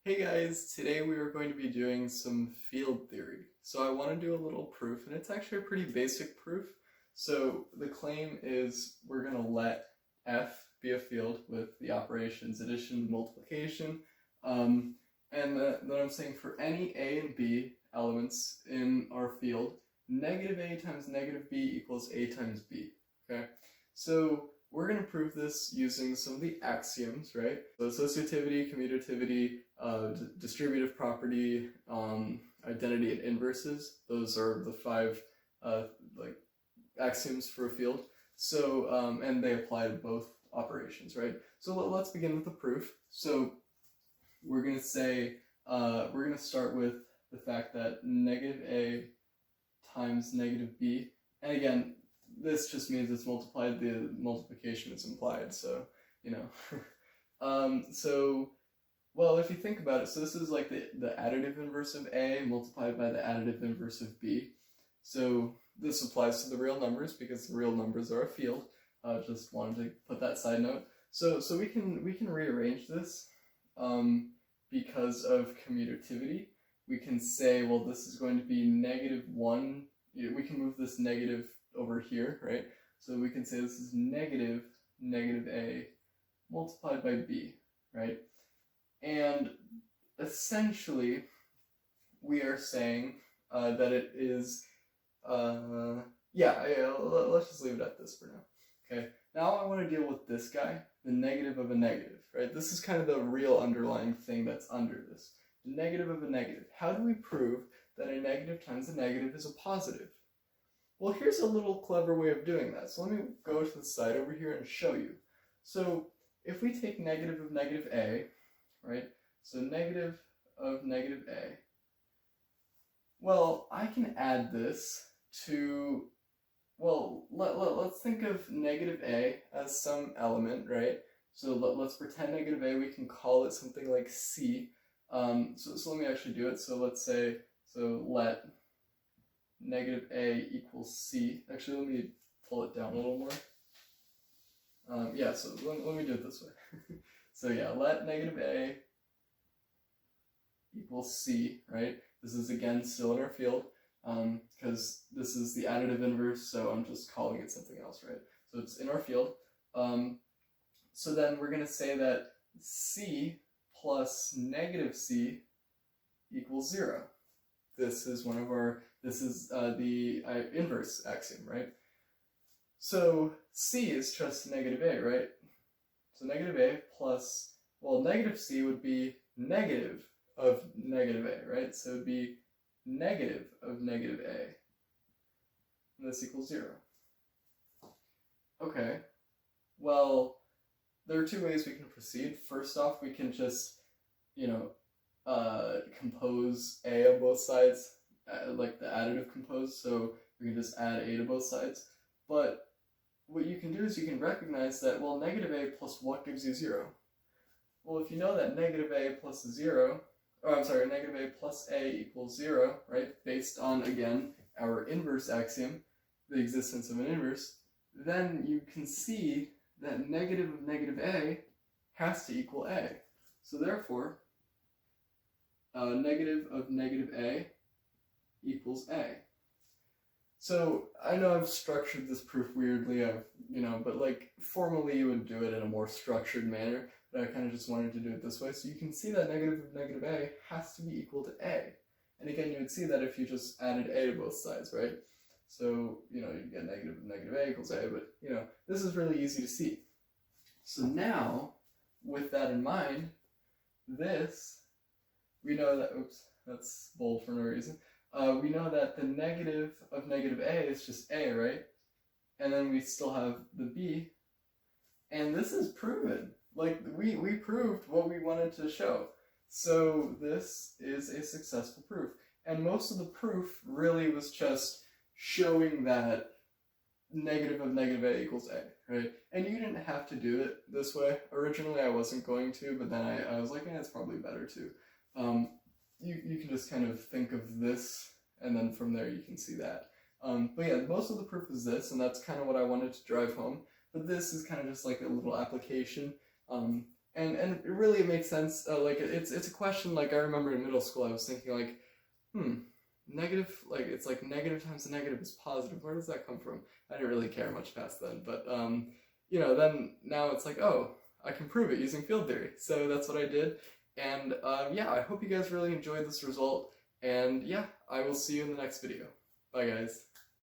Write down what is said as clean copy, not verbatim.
Hey guys, today we are going to be doing some field theory. So I want to do a little proof, and it's actually a pretty basic proof. So the claim is we're going to let f be a field with the operations addition and multiplication. Then I'm saying for any a and b elements in our field, negative a times negative b equals a times b. Okay, so we're going to prove this using some of the axioms, right? So associativity, commutativity, distributive property, identity, and inverses. Those are the five axioms for a field. So and they apply to both operations, right? So let's begin with the proof. So we're going to say we're going to start with the fact that negative a times negative b, and again, this just means it's multiplied, the multiplication is implied, so, you know. Well, if you think about it, so this is like the additive inverse of a multiplied by the additive inverse of b. So this applies to the real numbers because the real numbers are a field. Just wanted to put that side note. So we can rearrange this because of commutativity. We can say, well, this is going to be -1. We can move this negative over here, right? So we can say this is negative a multiplied by b, right? And essentially, we are saying that it is, let's just leave it at this for now. Okay, now I want to deal with this guy, the negative of a negative, right? This is kind of the real underlying thing that's under this. The negative of a negative. How do we prove that a negative times a negative is a positive? Well, here's a little clever way of doing that. So let me go to the side over here and show you. So if we take negative of negative a, right? So negative of negative a. Well, I can add this to, well, let's think of negative a as some element, right? So let's pretend negative a, we can call it something like c. So let me actually do it. So let's say, let negative a equals c. Actually, let me pull it down a little more. So let me do it this way. So yeah, let negative a equals c, right? This is again still in our field, because this is the additive inverse, so I'm just calling it something else, right? So it's in our field. So then we're going to say that c plus negative c equals 0. This is the inverse axiom, right? So c is just negative a, right? So negative a plus, well, negative c would be negative of negative a, right? So it would be negative of negative a. And this equals 0. Okay, well, there are two ways we can proceed. First off, we can just, compose a on both sides, like the additive compose, so we can just add a to both sides. But what you can do is you can recognize that, well, negative a plus what gives you 0? Well, if you know that negative a plus negative a plus a equals 0, right, based on, again, our inverse axiom, the existence of an inverse, then you can see that negative of negative a has to equal a. So therefore, negative of negative a equals a. So I know I've structured this proof weirdly, but like formally you would do it in a more structured manner, but I kind of just wanted to do it this way. So you can see that negative of negative a has to be equal to a. And again, you would see that if you just added a to both sides, right? So, you get negative of negative a equals a, but, this is really easy to see. So now, with that in mind, we know that, oops, that's bold for no reason. We know that the negative of negative a is just a, right? And then we still have the b. And this is proven. Like, we proved what we wanted to show. So this is a successful proof. And most of the proof really was just showing that negative of negative a equals a, right? And you didn't have to do it this way. Originally I wasn't going to, but then I was like, it's probably better to. You can just kind of think of this, and then from there you can see that. But yeah, most of the proof is this, and that's kind of what I wanted to drive home. But this is kind of just like a little application. And it really makes sense. Like it's a question like I remember in middle school I was thinking like, negative, like it's like negative times a negative is positive. Where does that come from? I didn't really care much past then, but you know, then now it's like, oh, I can prove it using field theory. So that's what I did. And yeah, I hope you guys really enjoyed this result. And yeah, I will see you in the next video. Bye guys.